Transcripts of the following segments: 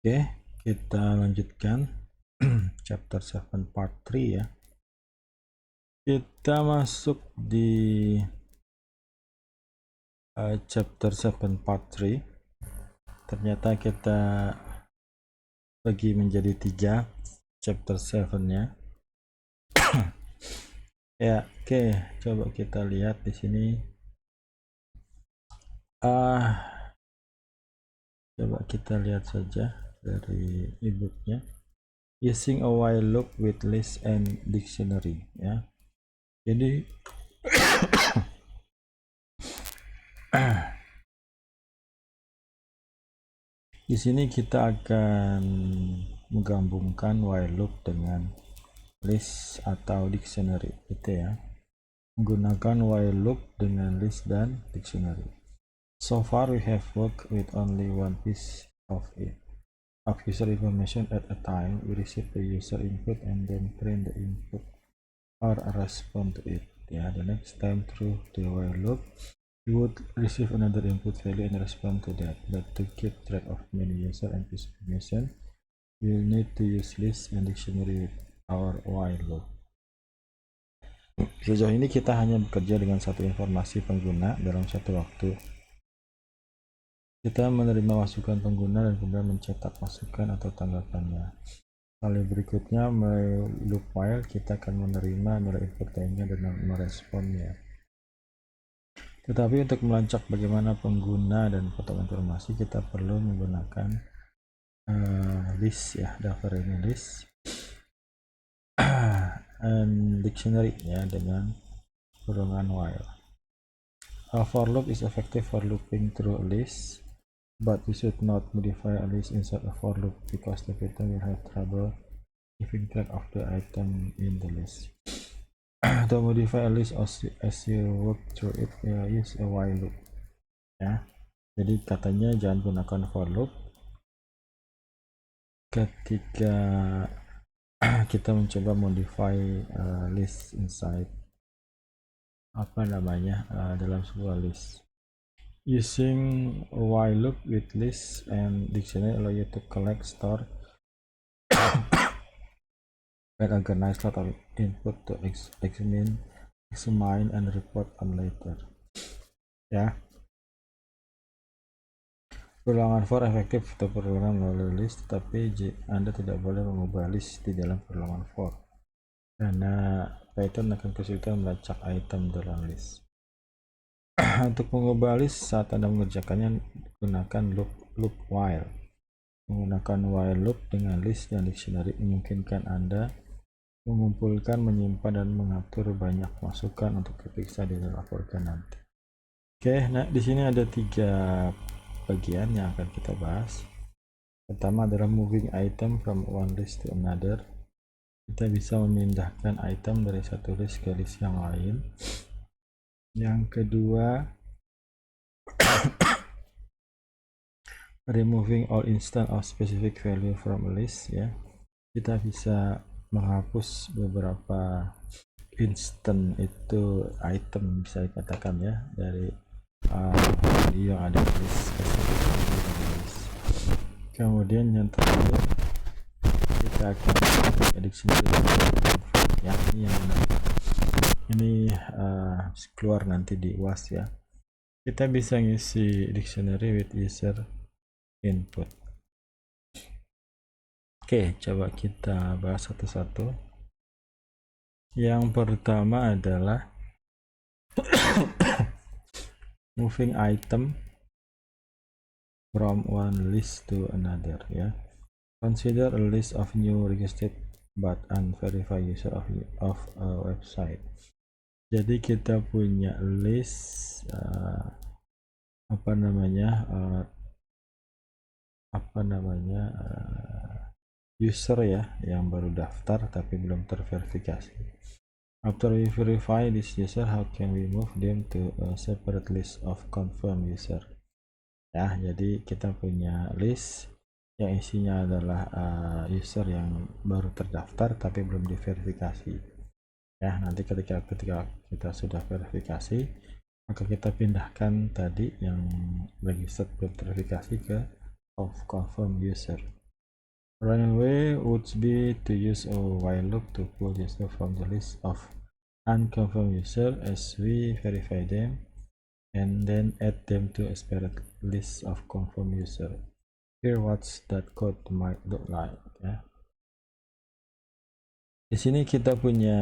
Oke, kita lanjutkan chapter 7 part 3 ya. Kita masuk di chapter 7 part 3. Ternyata kita bagi menjadi 3 chapter 7-nya. Ya, oke, coba kita lihat di sini. Coba kita lihat saja dari e-booknya. Using a while loop with list and dictionary ya. Jadi di sini kita akan menggabungkan while loop dengan list atau dictionary gitu ya. Menggunakan while loop dengan list dan dictionary. So far we have worked with only one piece of user information at a time. We receive the user input and then print the input or respond to it. Yeah, the next time through the while loop, you would receive another input value and respond to that. But to keep track of many user and piece information, we'll need to use list and dictionary with our while loop. Sejauh ini kita hanya bekerja dengan satu informasi pengguna dalam satu waktu. Kita menerima masukan pengguna dan kemudian mencetak masukan atau tanggapannya. Kali berikutnya, melalui loop while, kita akan menerima nilai input lainnya dan meresponnya. Tetapi untuk melacak bagaimana pengguna dan potongan informasi, kita perlu menggunakan list ya, daftar ini list and dictionary ya dengan kurungan while. A for loop is effective for looping through a list, but we should not modify a list inside a for loop because the pattern will have trouble keeping track of the item in the list. To modify a list as you work through it, use a while loop ya. Jadi katanya jangan gunakan for loop ketika kita mencoba modify list inside dalam sebuah list. Using a while loop with list and dictionary allow you to collect, store, and organize lot of input to examine, and report on later. Ya. Perulangan for efektif untuk perulangan melalui list, tetapi Anda tidak boleh mengubah list di dalam perulangan for karena Python akan kesulitan melacak item dalam list. Untuk mengubah list saat Anda mengerjakannya, gunakan loop while. Menggunakan while loop dengan list dan dictionary memungkinkan Anda mengumpulkan, menyimpan, dan mengatur banyak masukan untuk diperiksa di dilaporkan nanti. Oke, nah di sini ada 3 bagian yang akan kita bahas. Pertama adalah moving item from one list to another. Kita bisa memindahkan item dari satu list ke list yang lain. Yang kedua, removing all instant or specific value from a list ya. Kita bisa menghapus beberapa instant itu item bisa dikatakan ya dari value yang ada di list. Kemudian yang terakhir kita akan dictionary ya, ini yang menarik. Ini keluar nanti di UAS ya. Kita bisa ngisi dictionary with user input. Oke, coba kita bahas satu-satu. Yang pertama adalah moving item from one list to another ya. Consider a list of new registered but unverified user of a website. Jadi kita punya list user ya yang baru daftar tapi belum terverifikasi. After we verify this user, how can we move them to a separate list of confirmed user? Ya, jadi kita punya list yang isinya adalah user yang baru terdaftar tapi belum diverifikasi. Ya, nanti ketika kita sudah verifikasi, maka kita pindahkan tadi yang registered belum terverifikasi ke of confirmed user. Running way would be to use a while loop to pull user from the list of unconfirmed user as we verify them and then add them to a separate list of confirmed user. Here what's that code might look like ya. Di sini kita punya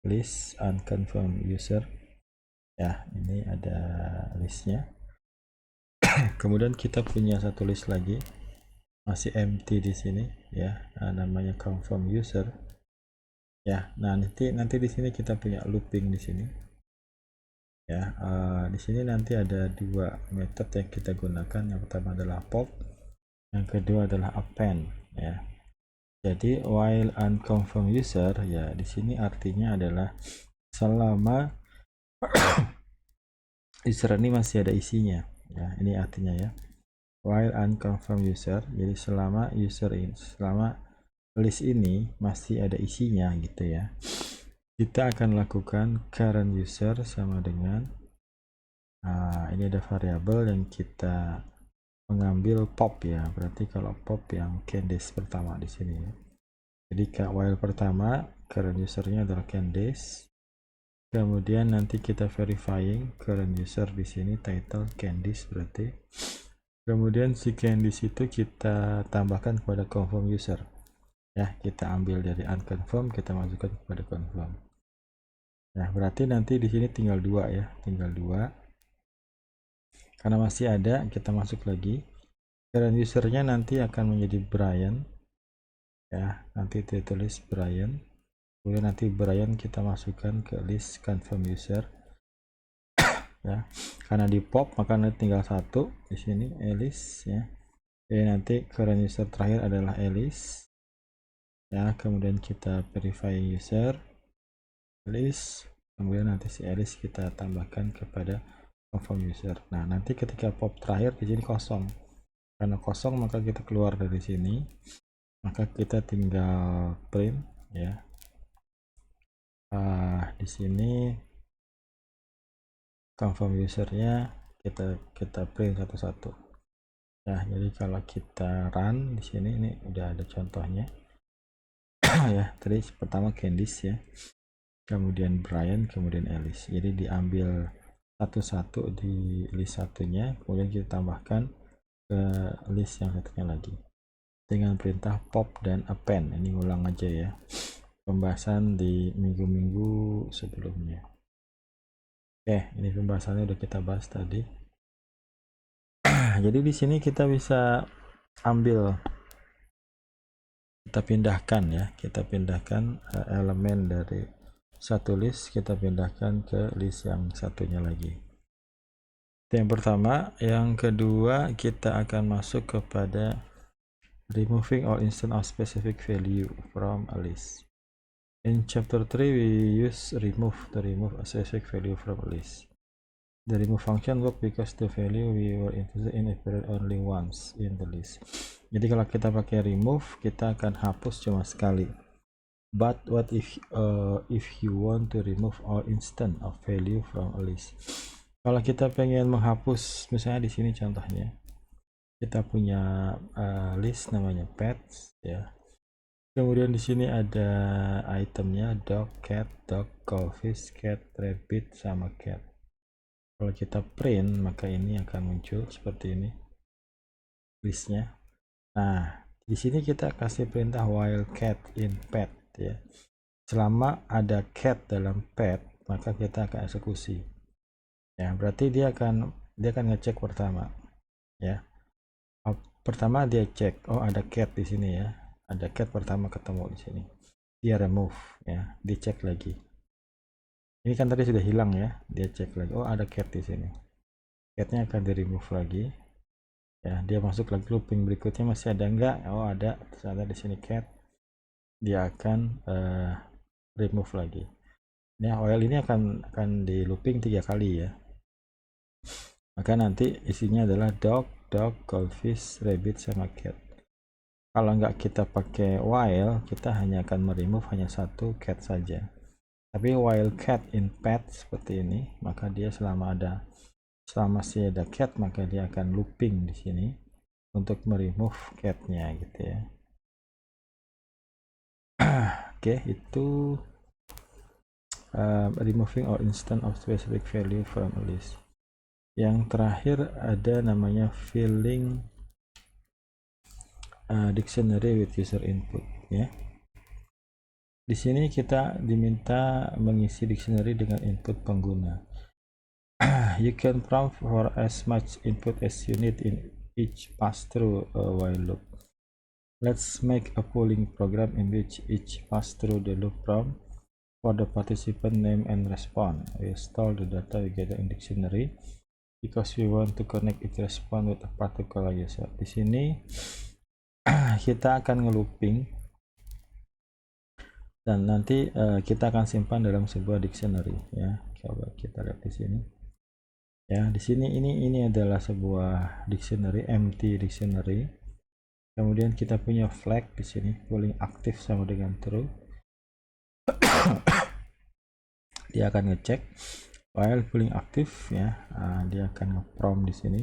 list unconfirmed user ya, ini ada listnya. Kemudian kita punya satu list lagi masih empty di sini ya, namanya confirm user ya. Nah nanti di sini kita punya looping di sini ya. Di sini nanti ada dua metode yang kita gunakan. Yang pertama adalah pop, yang kedua adalah append ya. Jadi while unconfirmed user ya, di sini artinya adalah selama user ini masih ada isinya ya, ini artinya ya. While unconfirmed user, jadi selama user ini, selama list ini masih ada isinya gitu ya, kita akan lakukan current user sama dengan ini ada variabel yang kita mengambil pop ya. Berarti kalau pop yang Candice pertama di sini ya. Jadi while pertama current usernya adalah Candice. Kemudian nanti kita verifying current user di sini title Candice berarti. Kemudian si Candice itu kita tambahkan kepada confirm user. Ya, kita ambil dari unconfirm, kita masukkan kepada confirm. Nah, berarti nanti di sini tinggal dua ya, tinggal dua. Karena masih ada, kita masuk lagi. Current usernya nanti akan menjadi Brian. Ya, nanti ditulis Brian. Kemudian nanti Brian kita masukkan ke list confirm user. Ya, karena di pop maka nanti tinggal satu di sini Alice ya. Jadi nanti current user terakhir adalah Alice. Ya, kemudian kita verify user Alice. Kemudian nanti si Alice kita tambahkan kepada confirm user. Nah, nanti ketika pop terakhir di sini kosong. Karena kosong maka kita keluar dari sini. Maka kita tinggal print ya. Di sini confirm usernya kita print satu-satu. Nah, jadi kalau kita run di sini ini udah ada contohnya. Ya, tadi pertama Candice ya. Kemudian Brian, kemudian Alice. Jadi diambil satu-satu di list satunya, kemudian kita tambahkan ke list yang satunya lagi dengan perintah pop dan append. Ini ulang aja ya, pembahasan di minggu-minggu sebelumnya. Oke, ini pembahasannya udah kita bahas tadi. Jadi di sini kita bisa ambil, kita pindahkan ya, kita pindahkan elemen dari satu list, kita pindahkan ke list yang satunya lagi. Itu yang pertama. Yang kedua, kita akan masuk kepada removing all instance of specific value from a list. In chapter 3 we use remove to remove a specific value from a list. The remove function work because the value we were interested in appeared only once in the list. Jadi kalau kita pakai remove, kita akan hapus cuma sekali. But what if you want to remove all instance of value from a list? Kalau kita pengen menghapus, misalnya di sini contohnya, kita punya list namanya pets ya. Kemudian di sini ada itemnya dog, cat, goldfish, cat, rabbit, sama cat. Kalau kita print maka ini akan muncul seperti ini listnya. Nah, di sini kita kasih perintah while cat in pet ya. Selama ada cat dalam pet maka kita akan eksekusi ya. Berarti dia akan ngecek pertama ya. Pertama dia cek, oh ada cat di sini ya, ada cat pertama ketemu di sini, dia remove ya, dicek lagi. Ini kan tadi sudah hilang ya, dia cek lagi, oh ada cat di sini, catnya akan di remove lagi ya. Dia masuk lagi looping berikutnya, masih ada enggak, oh ada, terus ada di sini cat, dia akan remove lagi. Nah, while ini akan di looping 3 kali ya. Maka nanti isinya adalah dog, goldfish, rabbit, sama cat. Kalau nggak kita pakai while, kita hanya akan meremove hanya satu cat saja. Tapi while cat in pet seperti ini, maka dia selama masih ada cat, maka dia akan looping di sini untuk meremove catnya gitu ya. Oke, itu removing or instance of specific value from a list. Yang terakhir ada namanya filling dictionary with user input ya. Di sini kita diminta mengisi dictionary dengan input pengguna. You can prompt for as much input as you need in each pass-through while loop. Let's make a polling program in which each pass through the loop prompt for the participant name and respond. We store the data we get in dictionary because we want to connect each response with a particular user. Di sini kita akan ngelooping dan nanti kita akan simpan dalam sebuah dictionary ya. Coba kita lihat di sini. Ya, di sini ini adalah sebuah dictionary, empty dictionary. Kemudian kita punya flag di sini, polling aktif sama dengan true. Dia akan ngecek while polling aktif ya. Dia akan nge-prompt di sini.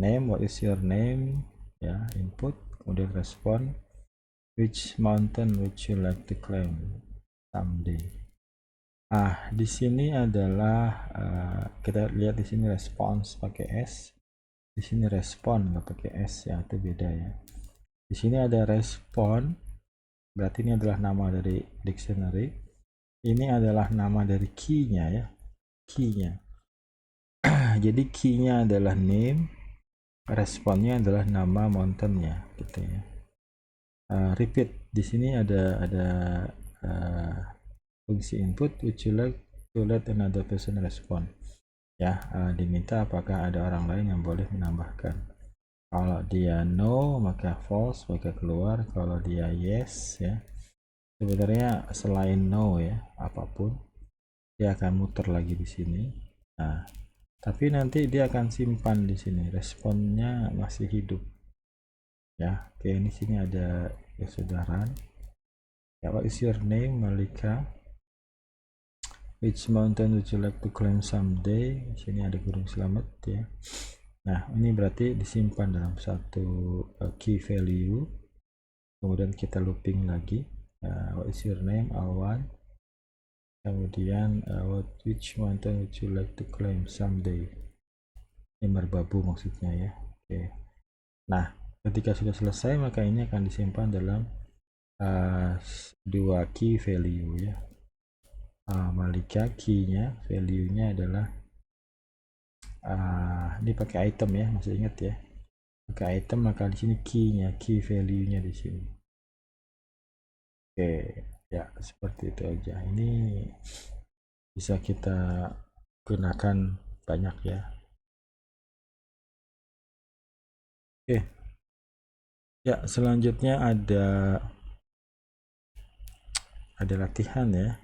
Name, what is your name? Ya, input, kemudian respon. Which mountain would you like to climb someday? Di sini adalah kita lihat di sini response pakai S. Di sini respon nggak pakai S ya, itu beda ya. Di sini ada respon, berarti ini adalah nama dari dictionary. Ini adalah nama dari key-nya ya, key-nya. Jadi key-nya adalah name, responnya adalah nama mountain-nya, gitu ya. Repeat, di sini ada fungsi input, would you like to let another person respond? Ya, diminta apakah ada orang lain yang boleh menambahkan. Kalau dia no maka false, maka keluar. Kalau dia yes ya, sebenarnya selain no ya, apapun dia akan muter lagi di sini. Nah, tapi nanti dia akan simpan di sini, responnya masih hidup ya. Oke, ini sini ada ya sudah run ya. What is your name? Malika. Which mountain would you like to climb someday? Di sini ada gunung selamat ya. Nah, ini berarti disimpan dalam satu key value. Kemudian kita looping lagi. What is your name? Alwan. Kemudian which mountain would you like to climb someday? Ini merbabu maksudnya ya. Oke. Nah, ketika sudah selesai maka ini akan disimpan dalam dua key value ya. Malika key-nya, value-nya adalah ini pakai item ya, masih ingat ya, pakai item, maka di sini key-nya, key value-nya di sini. Oke ya, seperti itu aja. Ini bisa kita gunakan banyak ya. Oke ya, selanjutnya ada latihan ya.